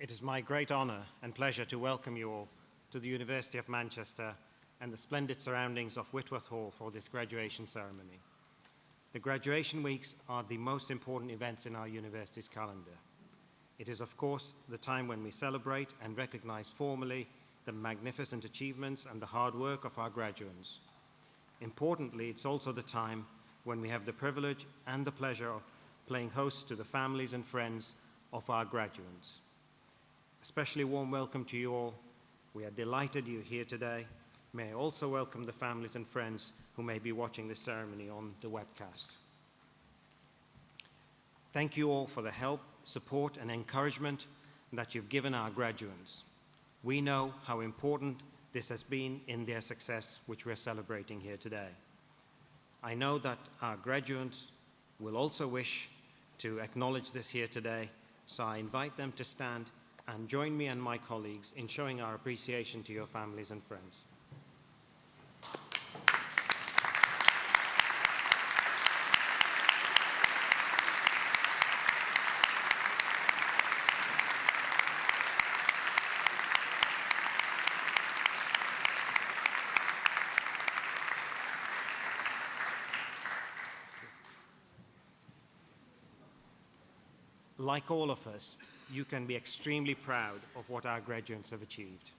It is my great honour and pleasure to welcome you all to the University of Manchester and the splendid surroundings of Whitworth Hall for this graduation ceremony. The graduation weeks are the most important events in our university's calendar. It is, of course, the time when we celebrate and recognise formally the magnificent achievements and the hard work of our graduates. Importantly, it's also the time when we have the privilege and the pleasure of playing host to the families and friends of our graduates. Especially warm welcome to you all. We are delighted you're here today. May I also welcome the families and friends who may be watching this ceremony on the webcast. Thank you all for the help, support, and encouragement that you've given our graduates. We know how important this has been in their success, which we're celebrating here today. I know that our graduates will also wish to acknowledge this here today, so I invite them to stand and join me and my colleagues in showing our appreciation to your families and friends. Like all of us, you can be extremely proud of what our graduates have achieved.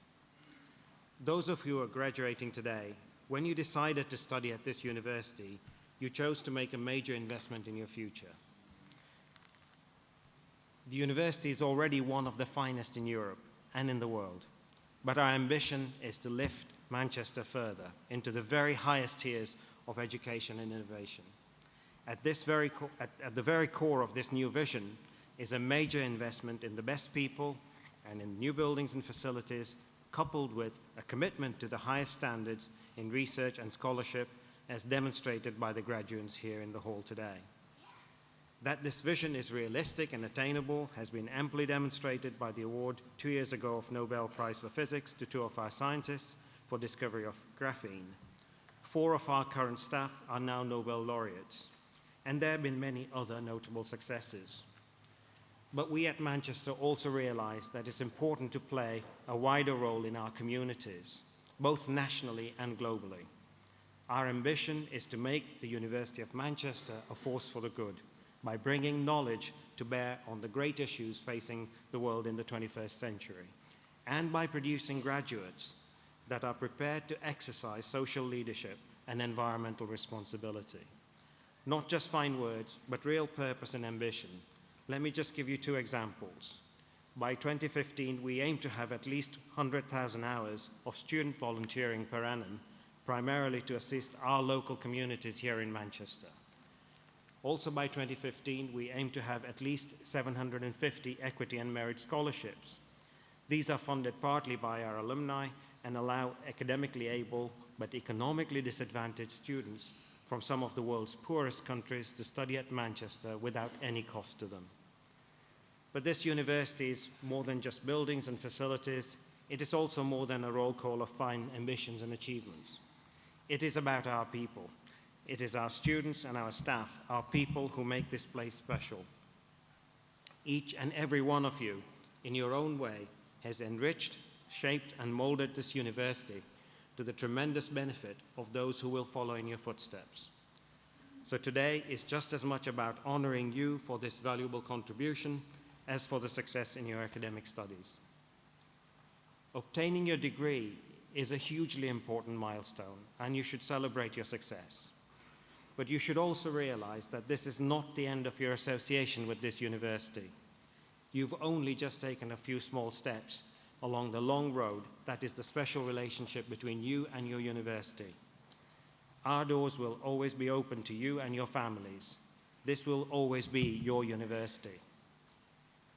Those of you who are graduating today, when you decided to study at this university, you chose to make a major investment in your future. The university is already one of the finest in Europe and in the world, but our ambition is to lift Manchester further into the very highest tiers of education and innovation. At the very core of this new vision is a major investment in the best people and in new buildings and facilities, coupled with a commitment to the highest standards in research and scholarship, as demonstrated by the graduates here in the hall today. That this vision is realistic and attainable has been amply demonstrated by the award 2 years ago of Nobel Prize for Physics to 2 of our scientists for discovery of graphene. 4 of our current staff are now Nobel laureates, and there have been many other notable successes. But we at Manchester also realize that it's important to play a wider role in our communities, both nationally and globally. Our ambition is to make the University of Manchester a force for the good by bringing knowledge to bear on the great issues facing the world in the 21st century, and by producing graduates that are prepared to exercise social leadership and environmental responsibility. Not just fine words, but real purpose and ambition. Let me just give you 2 examples. By 2015, we aim to have at least 100,000 hours of student volunteering per annum, primarily to assist our local communities here in Manchester. Also by 2015, we aim to have at least 750 equity and merit scholarships. These are funded partly by our alumni and allow academically able but economically disadvantaged students from some of the world's poorest countries to study at Manchester without any cost to them. But this university is more than just buildings and facilities. It is also more than a roll call of fine ambitions and achievements. It is about our people. It is our students and our staff, our people, who make this place special. Each and every one of you, in your own way, has enriched, shaped, and molded this university to the tremendous benefit of those who will follow in your footsteps. So today is just as much about honoring you for this valuable contribution as for the success in your academic studies. Obtaining your degree is a hugely important milestone, and you should celebrate your success. But you should also realize that this is not the end of your association with this university. You've only just taken a few small steps along the long road that is the special relationship between you and your university. Our doors will always be open to you and your families. This will always be your university.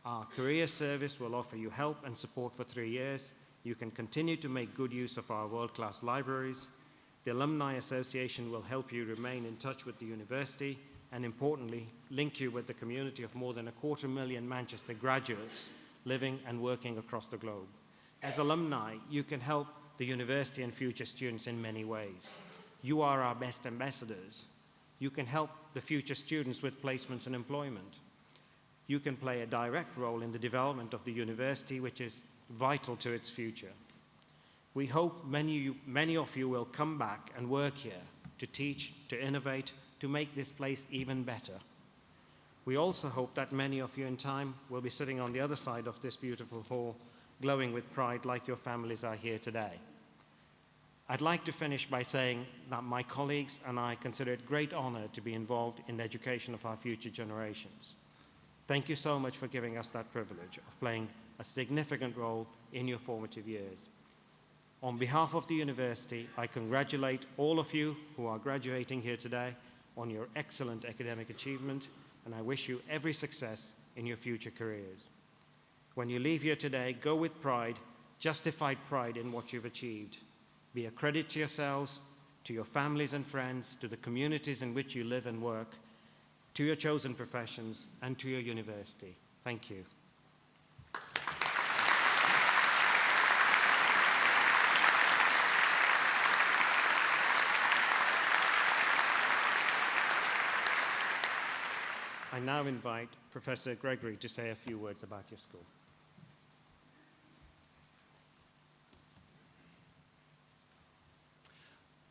Our career service will offer you help and support for 3 years. You can continue to make good use of our world-class libraries. The Alumni Association will help you remain in touch with the university and, importantly, link you with the community of more than 250,000 Manchester graduates living and working across the globe. As alumni, you can help the university and future students in many ways. You are our best ambassadors. You can help the future students with placements and employment. You can play a direct role in the development of the university, which is vital to its future. We hope many of you will come back and work here to teach, to innovate, to make this place even better. We also hope that many of you in time will be sitting on the other side of this beautiful hall, glowing with pride like your families are here today. I'd like to finish by saying that my colleagues and I consider it a great honor to be involved in the education of our future generations. Thank you so much for giving us that privilege of playing a significant role in your formative years. On behalf of the university, I congratulate all of you who are graduating here today on your excellent academic achievement, and I wish you every success in your future careers. When you leave here today, go with pride, justified pride in what you've achieved. Be a credit to yourselves, to your families and friends, to the communities in which you live and work, to your chosen professions, and to your university. Thank you. I now invite Professor Gregory to say a few words about your school.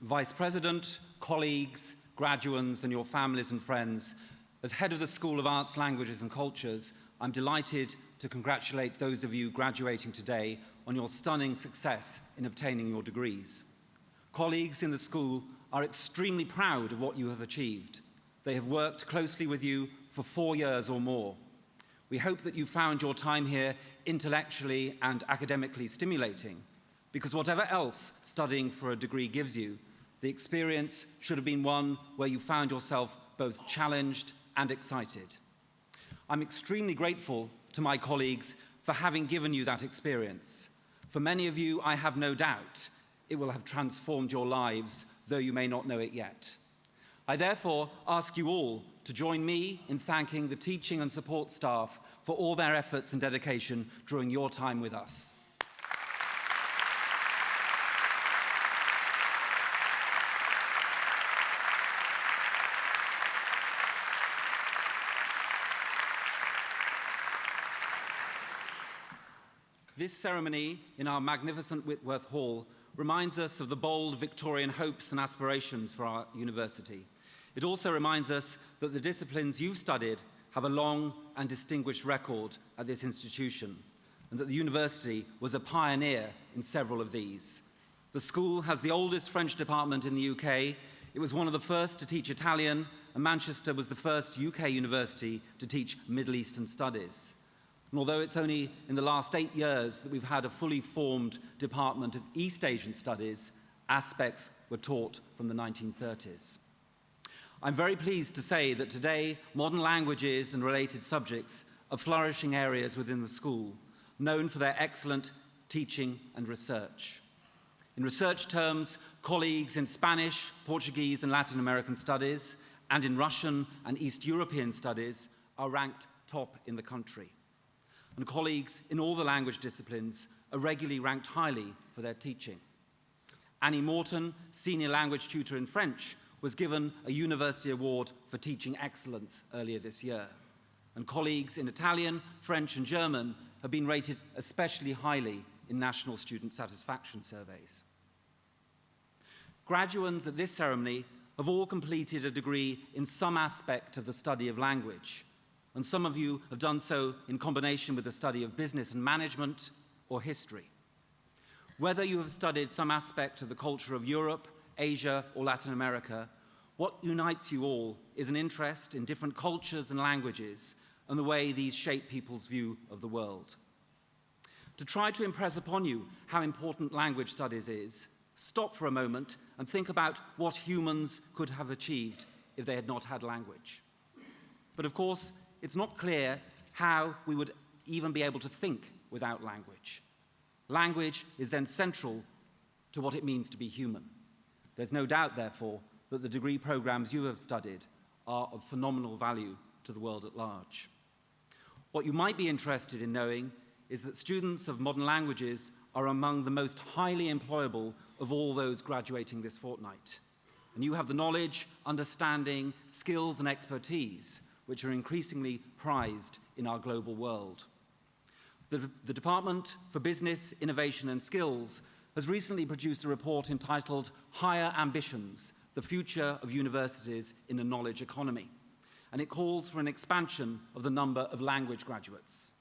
Vice President, colleagues, graduands, and your families and friends, as head of the School of Arts, Languages and Cultures, I'm delighted to congratulate those of you graduating today on your stunning success in obtaining your degrees. Colleagues in the school are extremely proud of what you have achieved. They have worked closely with you for 4 years or more. We hope that you found your time here intellectually and academically stimulating, because whatever else studying for a degree gives you, the experience should have been one where you found yourself both challenged and excited. I'm extremely grateful to my colleagues for having given you that experience. For many of you, I have no doubt it will have transformed your lives, though you may not know it yet. I therefore ask you all to join me in thanking the teaching and support staff for all their efforts and dedication during your time with us. This ceremony in our magnificent Whitworth Hall reminds us of the bold Victorian hopes and aspirations for our university. It also reminds us that the disciplines you've studied have a long and distinguished record at this institution, and that the university was a pioneer in several of these. The school has the oldest French department in the UK. It was one of the first to teach Italian, and Manchester was the first UK university to teach Middle Eastern studies. And although it's only in the last 8 years that we've had a fully formed department of East Asian studies, aspects were taught from the 1930s. I'm very pleased to say that today, modern languages and related subjects are flourishing areas within the school, known for their excellent teaching and research. In research terms, colleagues in Spanish, Portuguese, and Latin American studies, and in Russian and East European studies are ranked top in the country. And colleagues in all the language disciplines are regularly ranked highly for their teaching. Annie Morton, senior language tutor in French, was given a university award for teaching excellence earlier this year. And colleagues in Italian, French, and German have been rated especially highly in national student satisfaction surveys. Graduands at this ceremony have all completed a degree in some aspect of the study of language, and some of you have done so in combination with the study of business and management or history. Whether you have studied some aspect of the culture of Europe, Asia, or Latin America, what unites you all is an interest in different cultures and languages and the way these shape people's view of the world. To try to impress upon you how important language studies is, stop for a moment and think about what humans could have achieved if they had not had language. But of course, it's not clear how we would even be able to think without language. Language is then central to what it means to be human. There's no doubt, therefore, that the degree programs you have studied are of phenomenal value to the world at large. What you might be interested in knowing is that students of modern languages are among the most highly employable of all those graduating this fortnight. And you have the knowledge, understanding, skills, and expertise which are increasingly prized in our global world. The Department for Business, Innovation and Skills has recently produced a report entitled Higher Ambitions, the Future of Universities in a Knowledge Economy, and it calls for an expansion of the number of language graduates.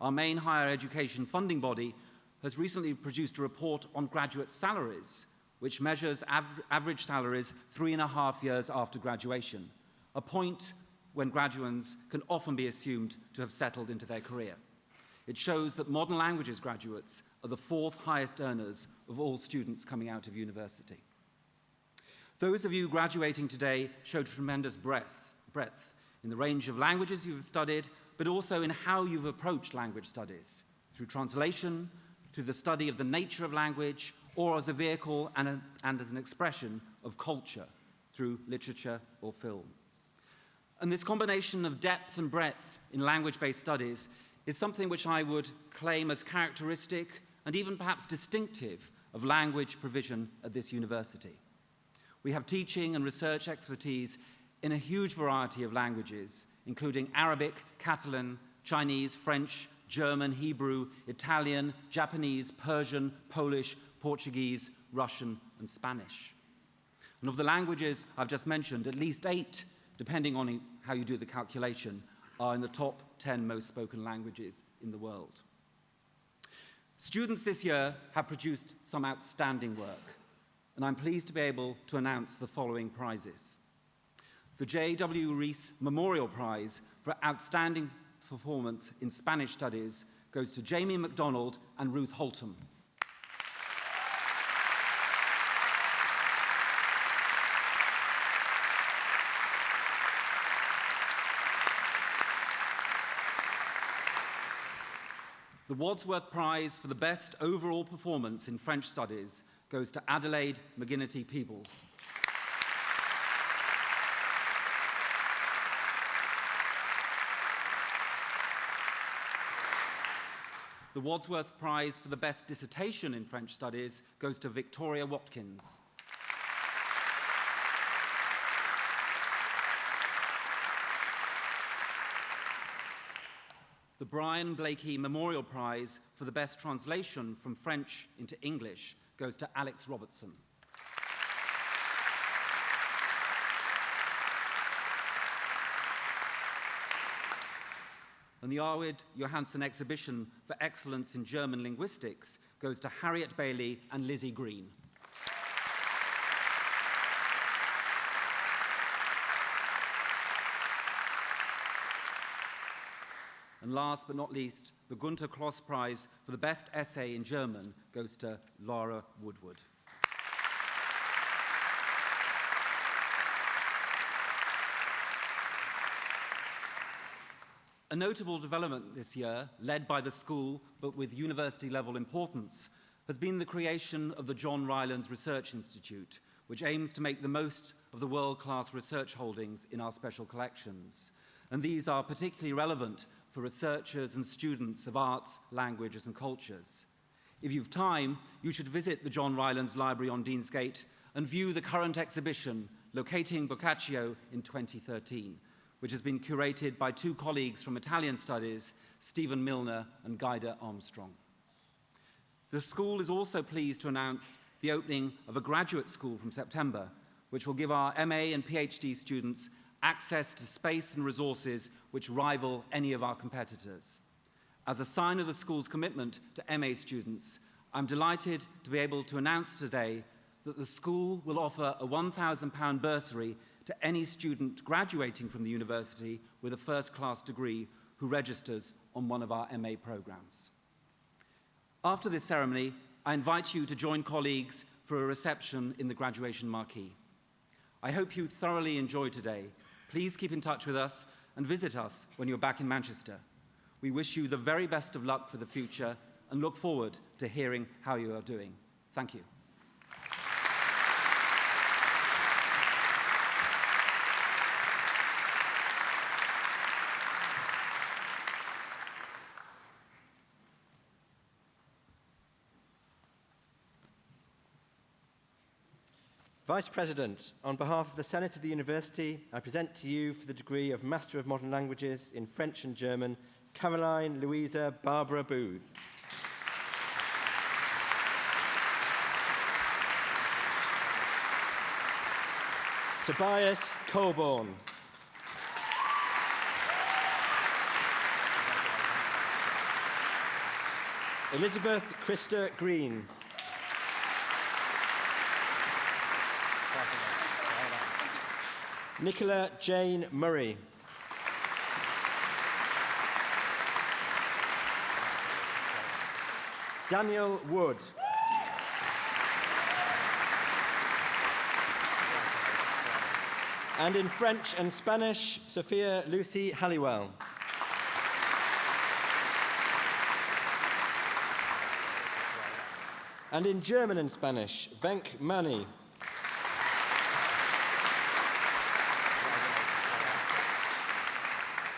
Our main higher education funding body has recently produced a report on graduate salaries, which measures average salaries 3.5 years after graduation, a point when graduates can often be assumed to have settled into their career. It shows that modern languages graduates are the 4th highest earners of all students coming out of university. Those of you graduating today show tremendous breadth in the range of languages you've studied, but also in how you've approached language studies, through translation, through the study of the nature of language, or as a vehicle and as an expression of culture, through literature or film. And this combination of depth and breadth in language-based studies is something which I would claim as characteristic and even perhaps distinctive of language provision at this university. We have teaching and research expertise in a huge variety of languages, including Arabic, Catalan, Chinese, French, German, Hebrew, Italian, Japanese, Persian, Polish, Portuguese, Russian, and Spanish. And of the languages I've just mentioned, at least 8, depending on how you do the calculation, are in the top 10 most spoken languages in the world. Students this year have produced some outstanding work, and I'm pleased to be able to announce the following prizes. The J.W. Rees Memorial Prize for Outstanding Performance in Spanish Studies goes to Jamie MacDonald and Ruth Holtham. The Wadsworth Prize for the Best Overall Performance in French Studies goes to Adelaide McGinnity-Peebles. The Wadsworth Prize for the Best Dissertation in French Studies goes to Victoria Watkins. The Brian Blakey Memorial Prize for the Best Translation from French into English goes to Alex Robertson. And the Arvid Johansson Exhibition for Excellence in German Linguistics goes to Harriet Bailey and Lizzie Green. And last but not least, the Gunter Kloss Prize for the Best Essay in German goes to Laura Woodward. A notable development this year, led by the school but with university-level importance, has been the creation of the John Rylands Research Institute, which aims to make the most of the world-class research holdings in our special collections. And these are particularly relevant for researchers and students of arts, languages, and cultures. If you've time, you should visit the John Rylands Library on Deansgate and view the current exhibition, Locating Boccaccio in 2013, which has been curated by 2 colleagues from Italian Studies, Stephen Milner and Guida Armstrong. The school is also pleased to announce the opening of a graduate school from September, which will give our MA and PhD students access to space and resources which rival any of our competitors. As a sign of the school's commitment to MA students, I'm delighted to be able to announce today that the school will offer a £1,000 bursary to any student graduating from the university with a first-class degree who registers on one of our MA programs. After this ceremony, I invite you to join colleagues for a reception in the graduation marquee. I hope you thoroughly enjoyed today. Please keep in touch with us and visit us when you're back in Manchester. We wish you the very best of luck for the future and look forward to hearing how you are doing. Thank you. Vice President, on behalf of the Senate of the University, I present to you for the degree of Master of Modern Languages in French and German, Caroline Louisa Barbara Booth. Tobias Colborne. Elizabeth Christa Green. Nicola Jane Murray. Daniel Wood. And in French and Spanish, Sophia Lucy Halliwell. And in German and Spanish, Wenk Mani.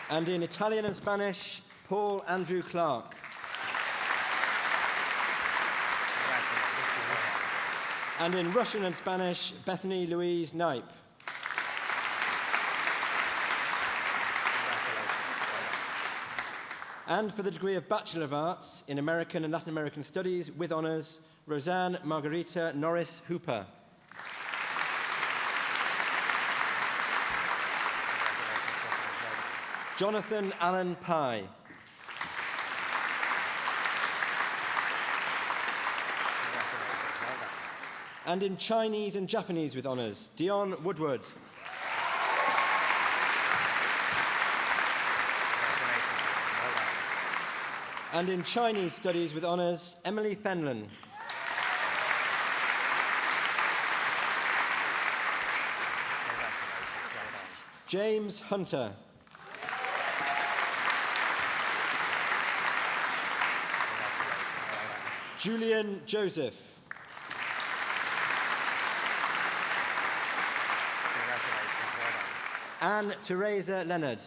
And in Italian and Spanish, Paul Andrew Clark. And in Russian and Spanish, Bethany Louise Knipe. And for the degree of Bachelor of Arts in American and Latin American Studies with honours, Roseanne Margarita Norris Hooper. Jonathan Allen Pye. And in Chinese and Japanese with honours, Dion Woodward. And in Chinese Studies with honours, Emily Fenlon. James Hunter. Julian Joseph. Anne Teresa Leonard.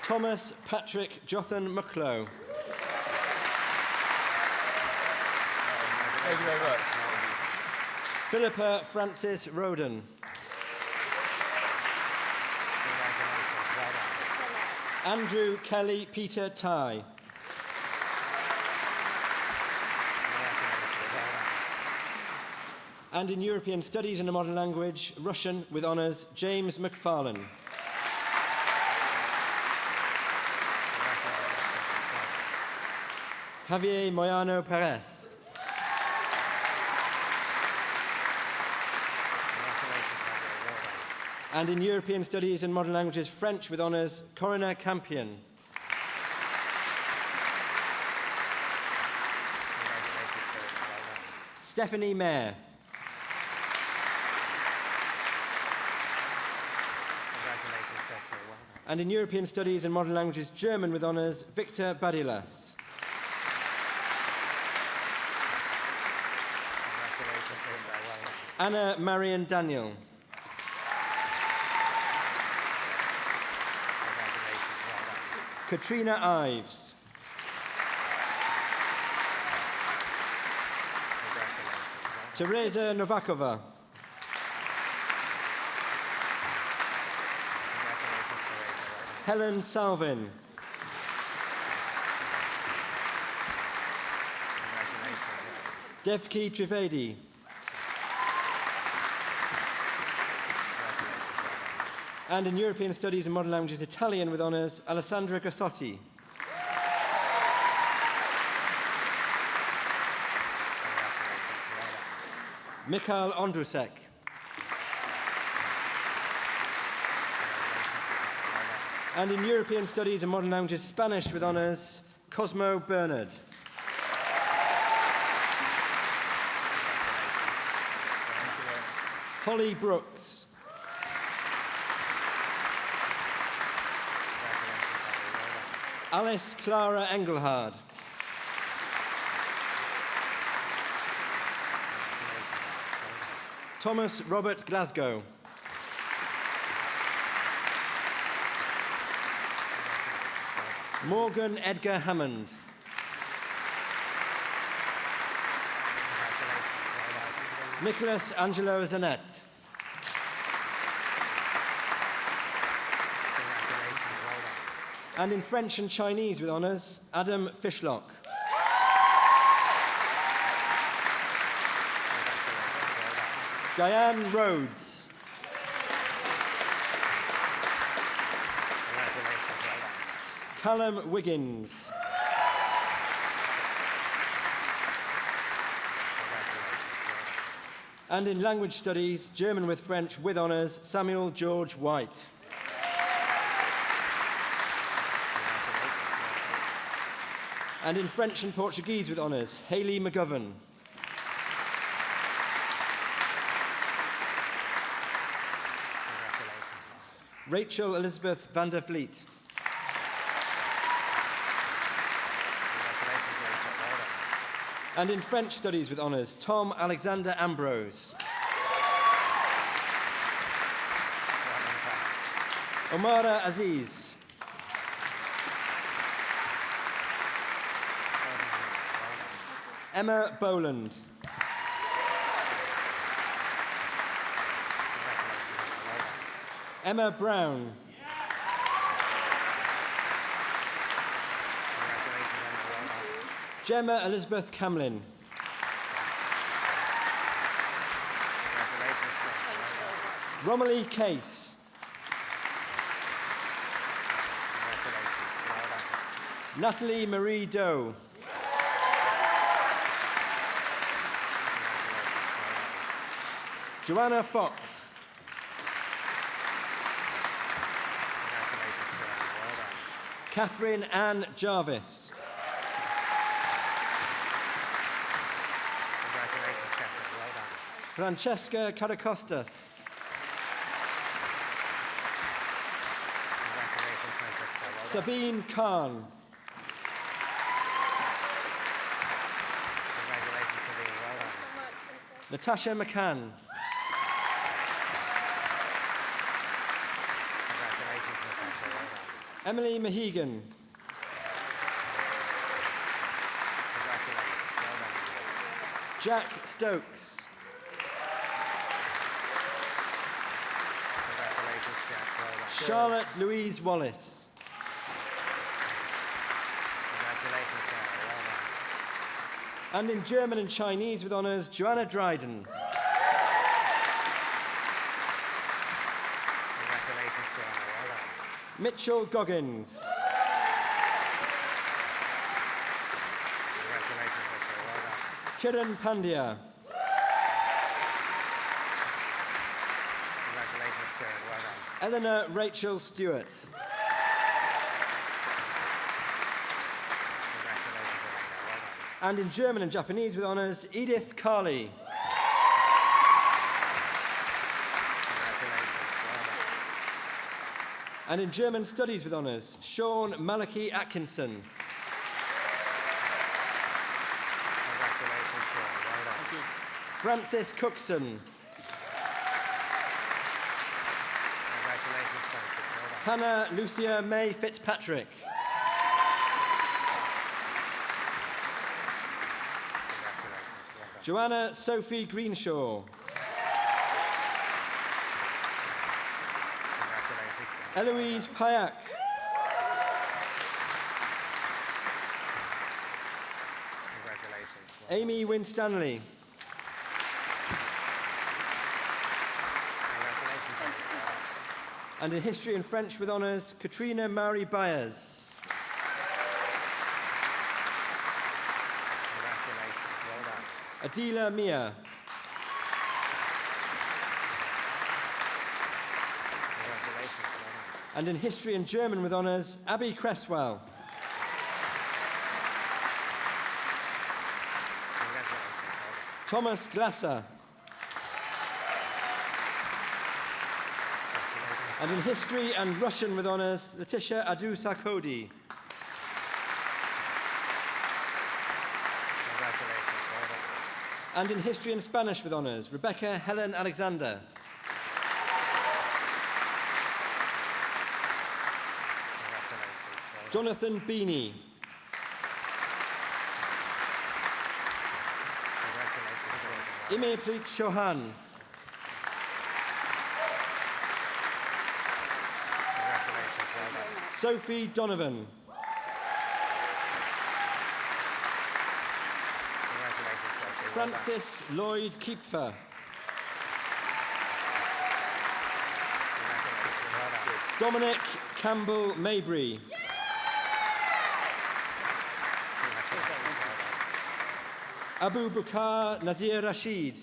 Thomas Patrick Jothan Mucklow. Thank you very much. Philippa Francis Roden. Andrew Kelly Peter Tye. And in European Studies and a Modern Language, Russian with honours, James McFarlane. Javier Moyano Perez. And in European Studies and Modern Languages, French with honours, Corinna Campion. Stephanie Mayer. And in European Studies and Modern Languages, German with honours, Victor Badilas. Anna Marion Daniel. Katrina Ives. Teresa Novakova. Helen Salvin. Devki Trivedi. And in European Studies and Modern Languages, Italian with honours, Alessandra Gassotti. Mikhail Ondrusek. And in European Studies and Modern Languages, Spanish with honours, Cosmo Bernard. Holly Brooks. Alice Clara Engelhard. Thomas Robert Glasgow. Morgan Edgar Hammond. Nicholas Angelo Zanet. Congratulations, well done. And in French and Chinese with honours, Adam Fishlock. Diane Rhodes. Congratulations, well done. Callum Wiggins. And in language studies, German with French with honours, Samuel George White. And in French and Portuguese with honours, Hayley McGovern. Rachel Elizabeth van der Vliet. And in French studies with honours, Tom Alexander Ambrose. Omara Aziz. Emma Boland. Emma Brown. Gemma Elizabeth Camlin. Romilly Case. Natalie Marie Doe. Joanna Fox. Catherine Ann Jarvis. Congratulations, Catherine, well done. Francesca Caracostas. Congratulations, Francesca, well done. Sabine Khan. Congratulations, Sabine, well done. Natasha McCann. Congratulations, Natasha, well done. Emily Mahegan. Congratulations, well done. Jack Stokes. Congratulations, Jack, well done. Charlotte Louise Wallace. Congratulations, Sarah, well done. And in German and Chinese with honours, Joanna Dryden. Congratulations, Joanna, well done. Mitchell Goggins. Congratulations, Mitchell, well done. Kiran Pandya. Congratulations, Kiran, well done. Eleanor Rachel Stewart. Congratulations, Eleanor, well done. And in German and Japanese with honours, Edith Carley. Congratulations, well done. And in German studies with honours, Sean Malachi Atkinson. Congratulations, Sean, well done. Francis Cookson. Congratulations, Francis, well done. Hannah Lucia May Fitzpatrick. Congratulations, well done. Joanna Sophie Greenshaw. Congratulations, Sean. Eloise Payak. Congratulations, well done. Amy Winstanley. Congratulations, Amy, well done. And in history and French with honours, Katrina Marie Byers. Congratulations, well done. Adila Mia. Congratulations, well done. And in history and German with honours, Abby Cresswell. Congratulations, well done. Thomas Glasser. And in history and Russian with honours, Letitia Adu-Sarkodi. Congratulations, well done. And in history and Spanish with honours, Rebecca Helen Alexander. Congratulations, well done. Jonathan Beanie. Congratulations, Jonathan, well Imepreet Chauhan. Sophie Donovan. Francis Lloyd Keepfer. Dominic Campbell Mabry. Abu Bakar Nazir Rashid.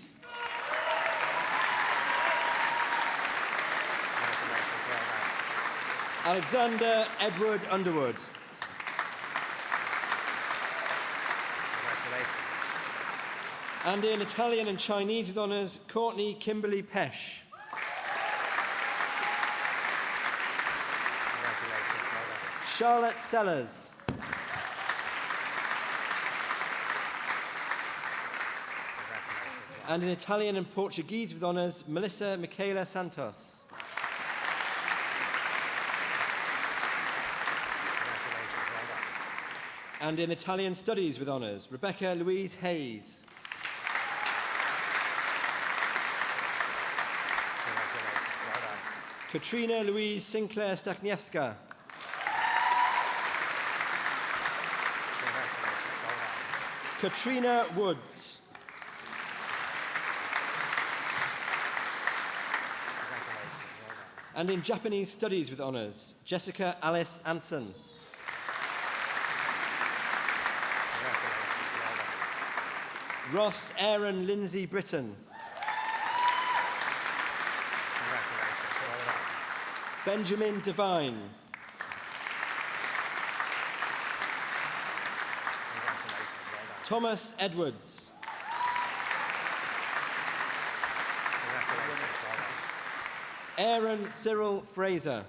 Alexander Edward Underwood. And in Italian and Chinese with honours, Courtney Kimberly Pesh. Charlotte Sellers. And in Italian and Portuguese with honours, Melissa Michaela Santos. And in Italian Studies with honours, Rebecca Louise Hayes. Katrina Louise Sinclair Stakniewska. Katrina Woods. And in Japanese Studies with honours, Jessica Alice Anson. Ross Aaron Lindsay Britton. Benjamin Devine. Thomas Edwards. Aaron Cyril Fraser.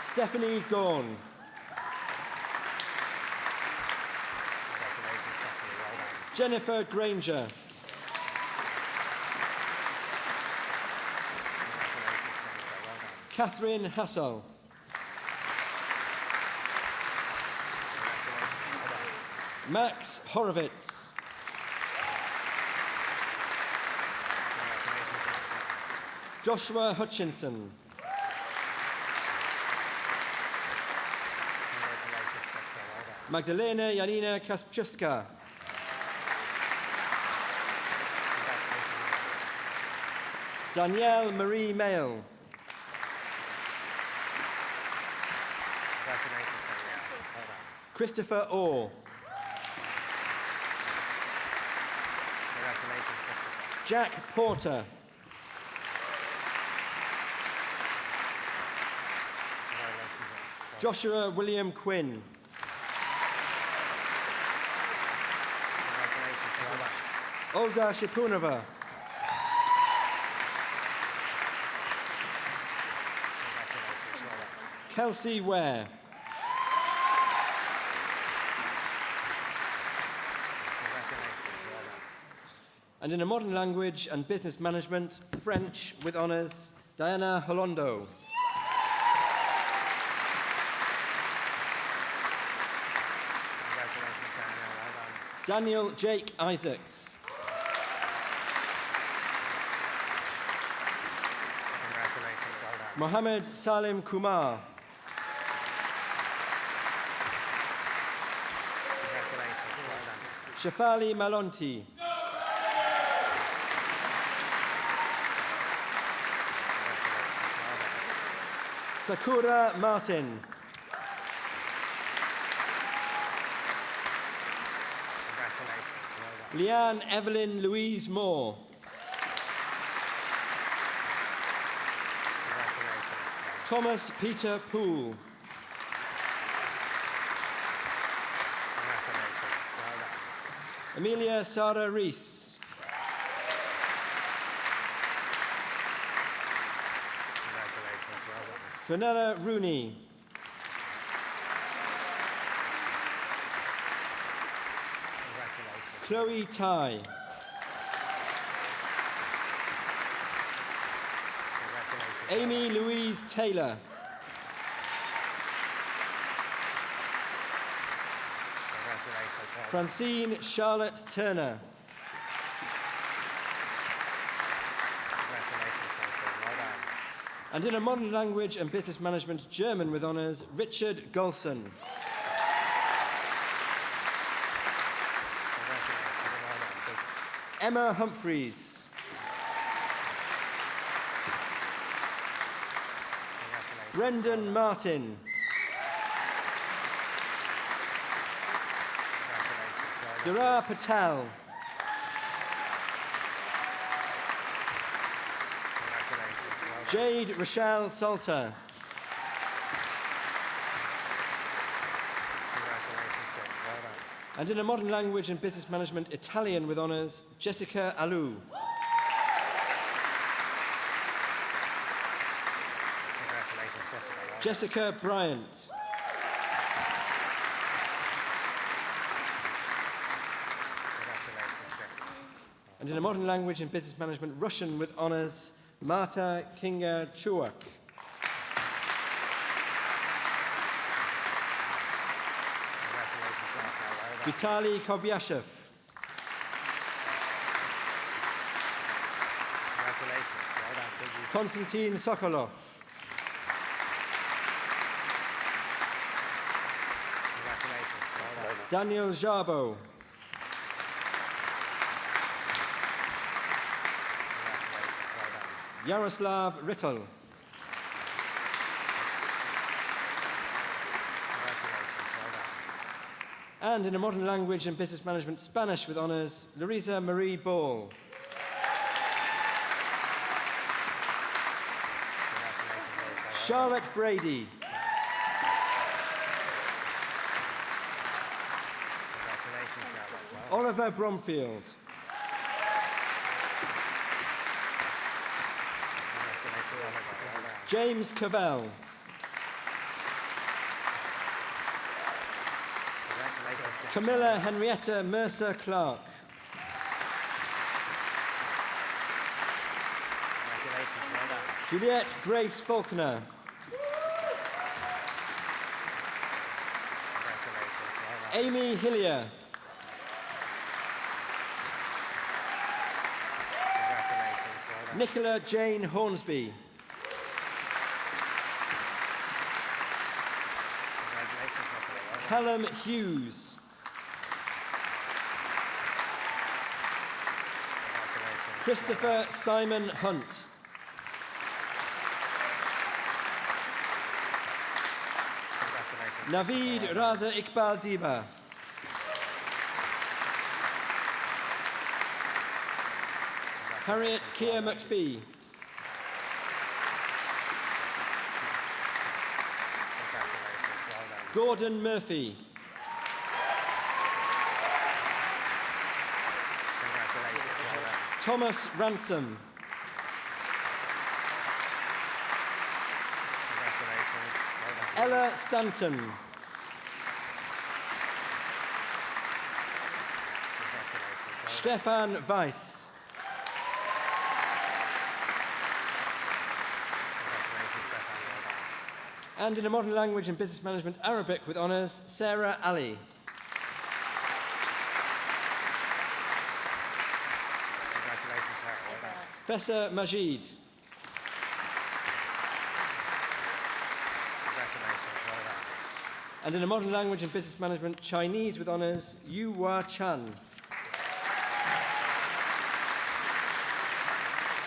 Stephanie Gorn. Jennifer Granger. Catherine Hassel. Max Horowitz. Joshua Hutchinson. Magdalena Janina Kaspczewska. Danielle Marie Mail. Christopher Orr. Jack Porter. Joshua William Quinn. Olga Shipunova. Kelsey Ware. And in a modern language and business management, French with honours, Diana Holondo. Daniel Jake Isaacs. Mohammed Salim Kumar. Shafali Malonti. Sakura Martin. Leanne Evelyn Louise Moore. Thomas Peter Poole. Amelia Sarah Rees. Fenella Rooney. Chloe Tai. Amy Louise Taylor. Francine Charlotte Turner. Congratulations, Francine. Well done. And in a modern language and business management, German with honours, Richard Golson. Congratulations. Well done. Emma Humphreys. Congratulations. Brendan Martin. Congratulations. Well done. Dara Patel. Congratulations. Well done. Jade Rochelle Salter. Congratulations, Jade. Well done. And in a modern language and business management, Italian with honours, Jessica Alou. Congratulations, Jessica. Well done. Jessica Bryant. Congratulations, Jessica. And in a modern language and business management, Russian with honours, Marta Kinga Chuak. Congratulations, Martha. Well done. Vitaly Kovyashev. Congratulations. Well done, Piggy. Konstantin Sokolov. Congratulations. Well done. Daniel Jarbo. Congratulations. Well done. Yaroslav Rittel. Congratulations. Well done. And in a modern language and business management, Spanish with honours, Larissa Marie Ball. Congratulations, Larissa. Charlotte Brady. Congratulations, Charlotte. Well done. Oliver Bromfield. Congratulations, Oliver. Well done. James Cavell. Congratulations, Jack. Camilla Henrietta Mercer Clark. Congratulations. Well done. Juliette Grace Faulkner. Congratulations. Well done. Amy Hillier. Congratulations. Well done. Nicola Jane Hornsby. Congratulations, Nicola. Well done. Callum Hughes. Congratulations. Christopher Simon Hunt. Congratulations. Naveed Raza Iqbal Diba. Harriet Keir McPhee. Congratulations. Well done. Gordon Murphy. Congratulations. Well done. Thomas Ransom. Congratulations. Well done. Ella Stanton. Congratulations. Well done. Stefan Weiss. Congratulations, Stefan. Well done. And in a modern language and business management, Arabic with honours, Sarah Ali. Congratulations, Sarah. Well done. Fessa Majid. Congratulations. Well done. And in a modern language and business management, Chinese with honours, Yu Hua Chan.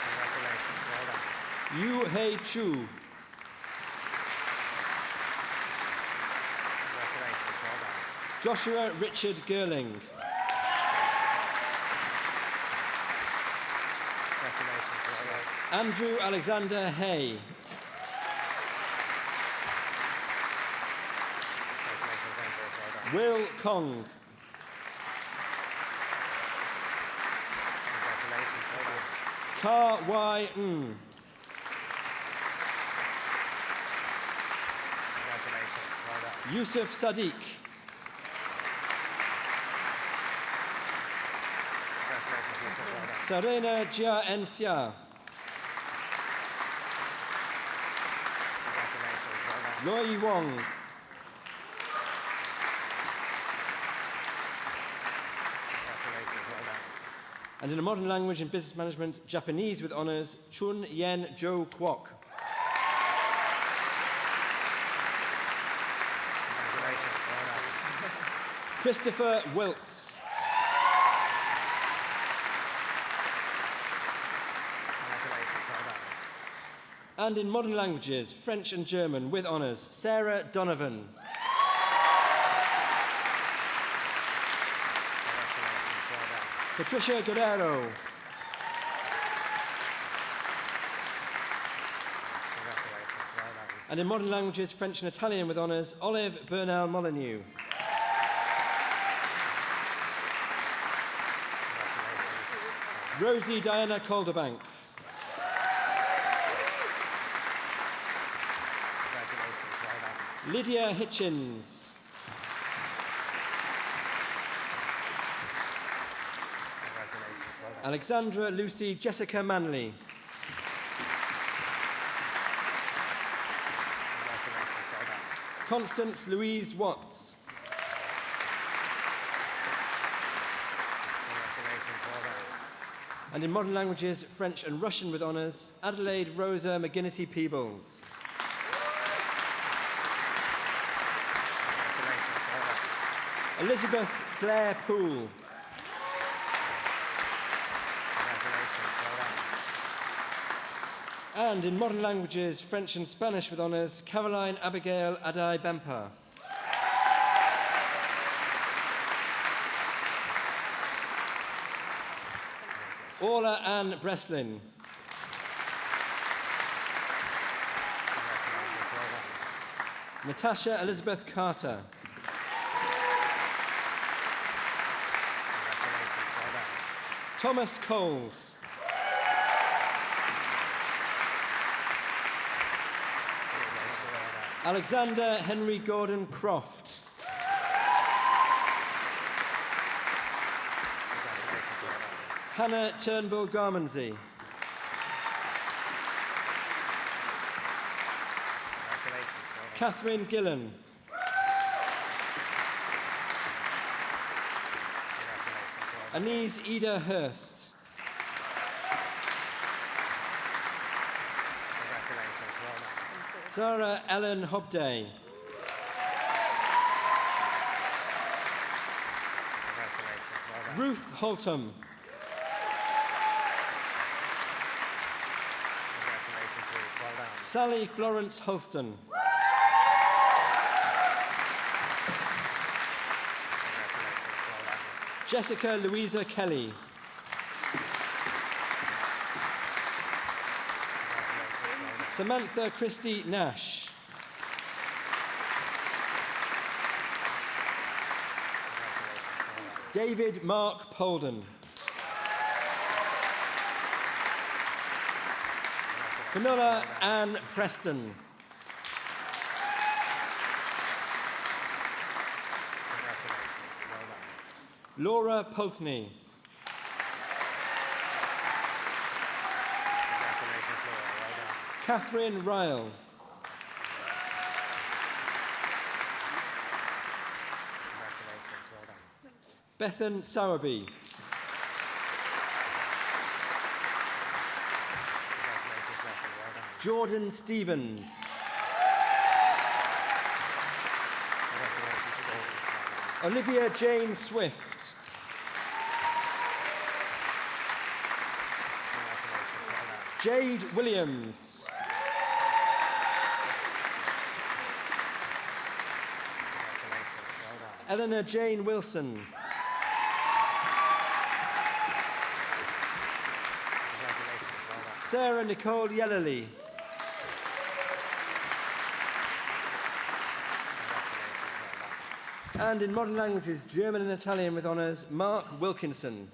Congratulations. Well done. Yu Hei Chu. Congratulations. Well done. Joshua Richard Gerling. Congratulations. Well done. Andrew Alexander Hay. Congratulations, Andrew. Well done. Will Kong. Congratulations. Well done. Ka Wai Ng. Congratulations. Well done. Yusuf Sadiq. Congratulations, Yusuf. Well done. Serena Jia Ensia. Congratulations. Well done. Loi Wong. And in a modern language and business management, Japanese with honours, Chun Yen Jo Kwok. Congratulations. Well done. Christopher Wilkes. Congratulations. Well done. And in modern languages, French and German with honours, Sarah Donovan. Congratulations. Well done. Patricia Guerrero. Congratulations. Well done. And in modern languages, French and Italian with honours, Olive Bernal Molyneux. Rosie Diana Calderbank. Congratulations. Well done. Lydia Hitchens. Congratulations. Well done. Alexandra Lucy Jessica Manley. Congratulations. Well done. Constance Louise Watts. Congratulations. Well done. And in modern languages, French and Russian with honours, Adelaide Rosa McGinnity Peebles. Congratulations. Well done. Elizabeth Claire Poole. Congratulations. Well done. And in modern languages, French and Spanish with honours, Caroline Abigail Adai Bempa. Orla Ann Breslin. Congratulations. Well done. Natasha Elizabeth Carter. Congratulations. Well done. Thomas Coles. Alexander Henry Gordon Croft. Hannah Turnbull Garmansey. Catherine Gillan. Anise Ida Hurst. Sarah Ellen Hobday. Ruth Holtham. Sally Florence Holston. Jessica Louisa Kelly. Samantha Christie Nash. David Mark Polden. Finola Ann Preston. Laura Pulteney. Catherine Ryle. Bethan Sowerby. Jordan Stevens. Olivia Jane Swift. Jade Williams. Eleanor Jane Wilson. Sarah Nicole Yellerly. And in modern languages, German and Italian with honours, Mark Wilkinson.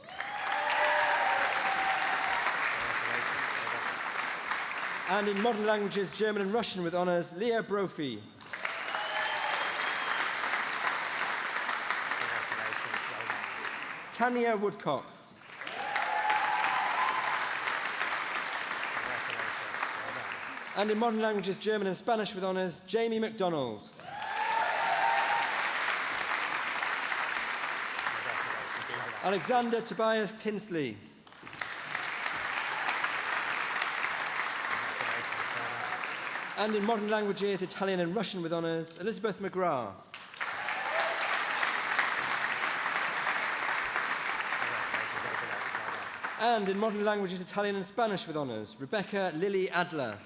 And in modern languages, German and Russian with honours, Leah Brophy. Tanya Woodcock. And in modern languages, German and Spanish with honours, Jamie MacDonald. Alexander Tobias Tinsley. And in modern languages, Italian and Russian with honours, Elizabeth McGrath. And in modern languages, Italian and Spanish with honours, Rebecca Lily Adler.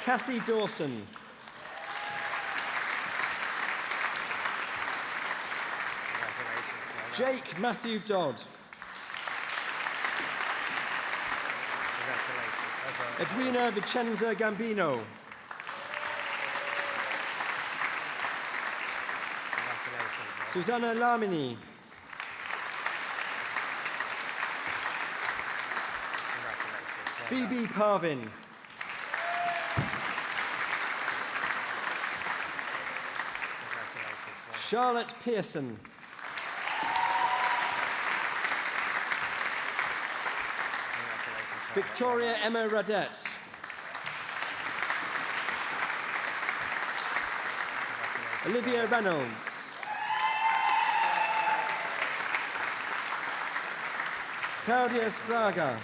Cassie Dawson. Jake Matthew Dodd. Edwina Vicenza Gambino. Susanna Lamini. Phoebe Parvin. Charlotte Pearson. Victoria Emma Radette. Olivia Reynolds. Claudia Spraga.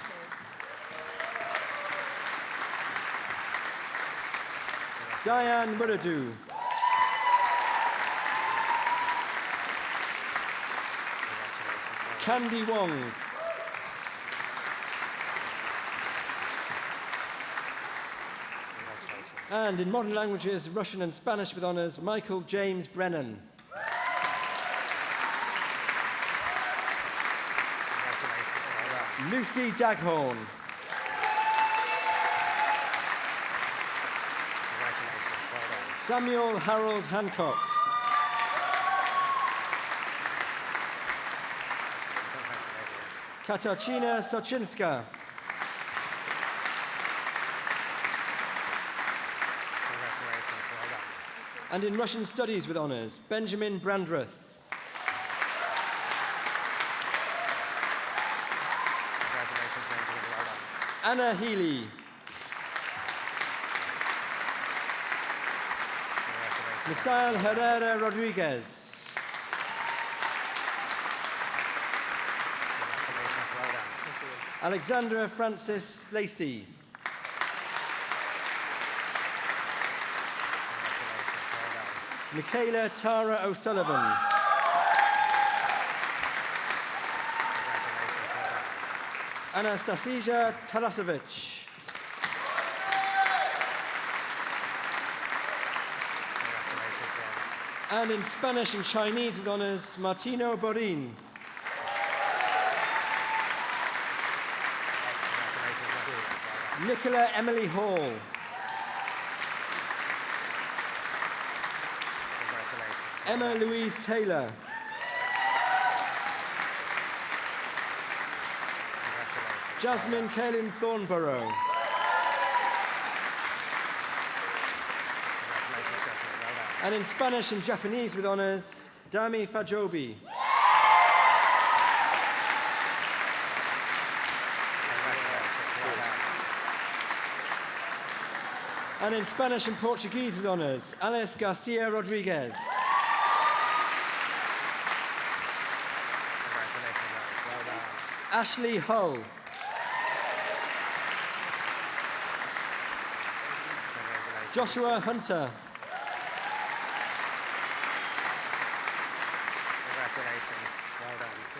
Diane Muradu. Candy Wong. And in modern languages, Russian and Spanish with honours, Michael James Brennan. Lucy Daghorn. Samuel Harold Hancock. Katarzyna Soczynska. And in Russian Studies with honours, Benjamin Brandreth. Anna Healy. Misael Herrera Rodriguez. Alexandra Francis Lacey. Michaela Tara O'Sullivan. Anastasia Tarasevich. And in Spanish and Chinese with honours, Martino Borin. Nicola Emily Hall. Emma Louise Taylor. Jasmine Kaelin Thornborough. And in Spanish and Japanese with honours, Dami Fajobi. And in Spanish and Portuguese with honours, Alice Garcia Rodriguez. Ashley Hull. Joshua Hunter.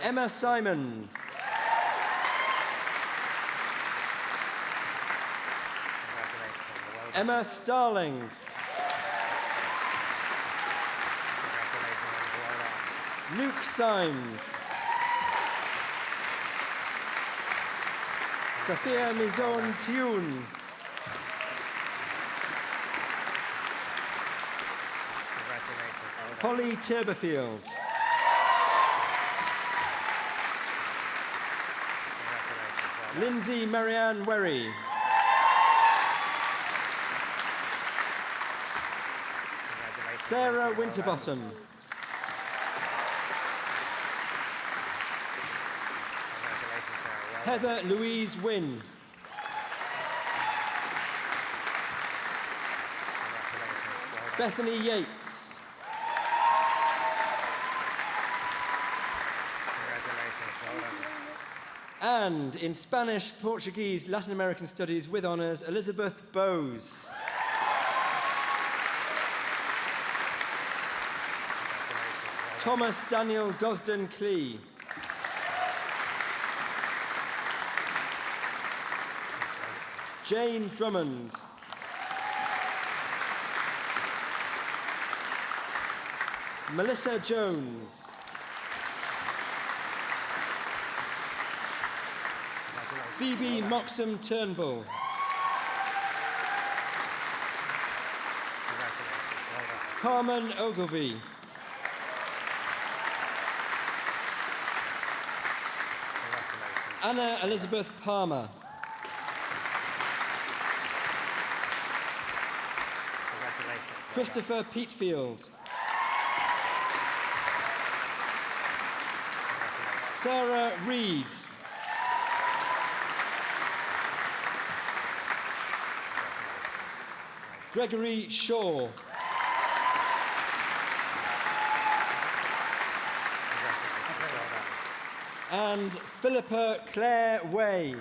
Emma Simons. Emma Starling. Luke Symes. Sophia Mizon Tune. Holly Turberfield. Lindsay Marianne Werry. Sarah Winterbottom. Heather Louise Wynne. Bethany Yates. And in Spanish, Portuguese, Latin American Studies with honours, Elizabeth Bowes. Thomas Daniel Gosden Clee. Jane Drummond. Melissa Jones. Phoebe Moxham Turnbull. Carmen Ogilvie. Anna Elizabeth Palmer. Christopher Peatfield. Sarah Reed. Gregory Shaw. And Philippa Claire Way.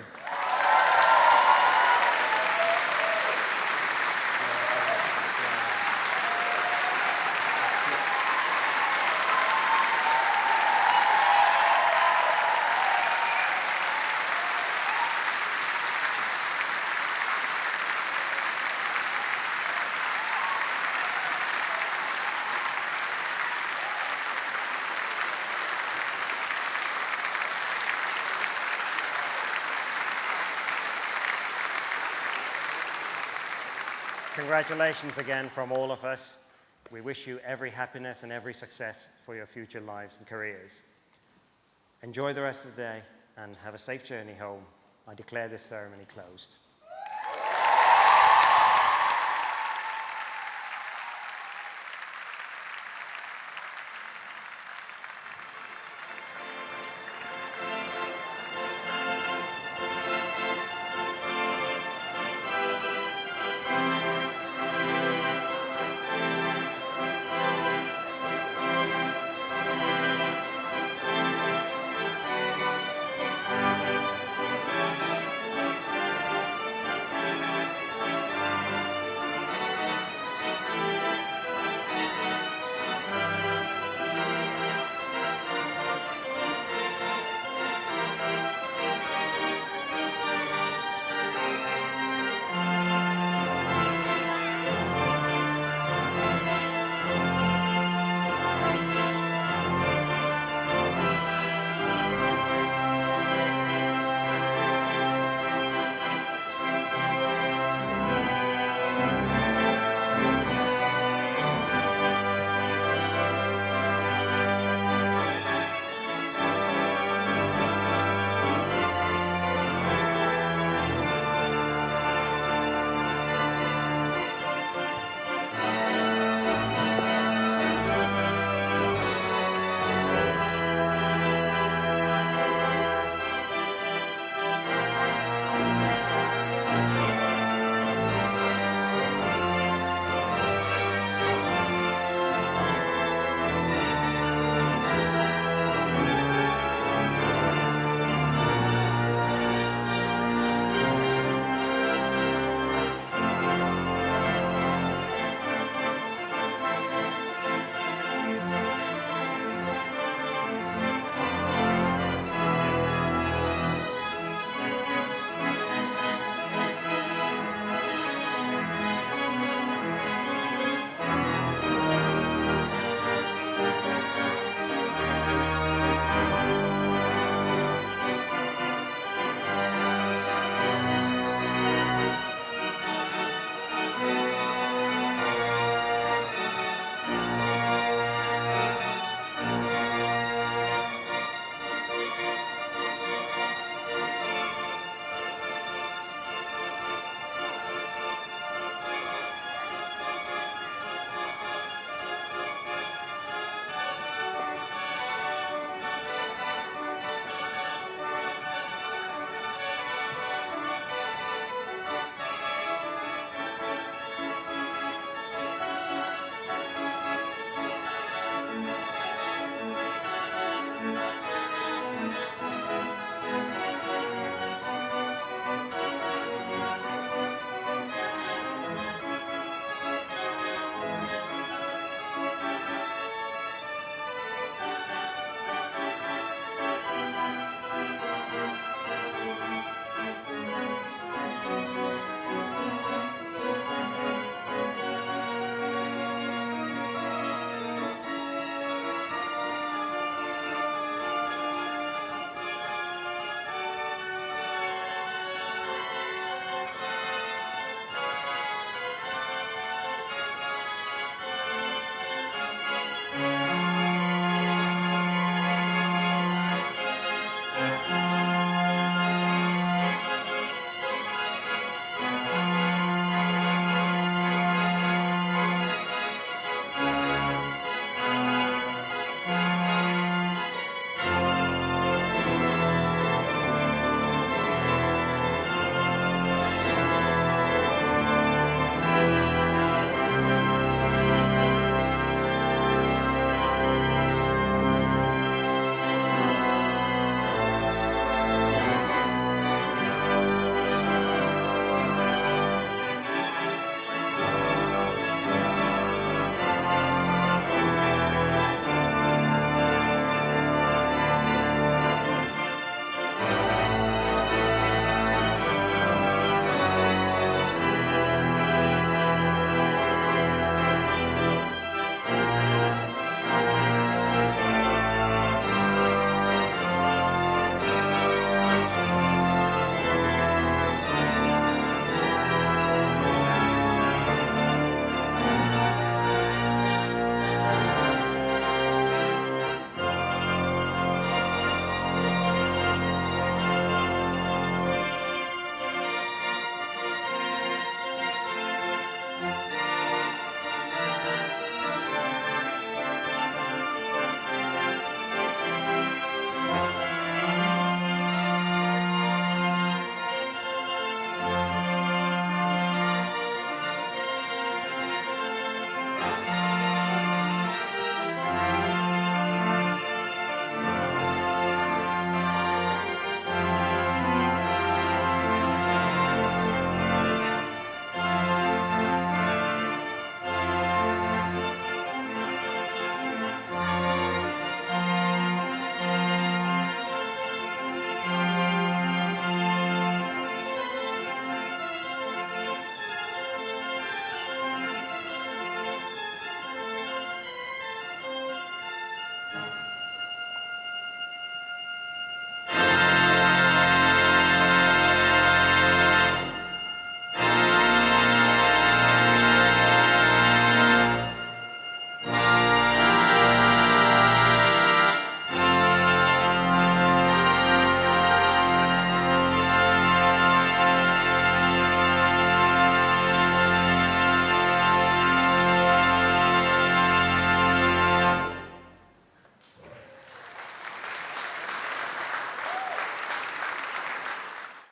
Congratulations again from all of us. We wish you every happiness and every success for your future lives and careers. Enjoy the rest of the day and have a safe journey home. I declare this ceremony closed.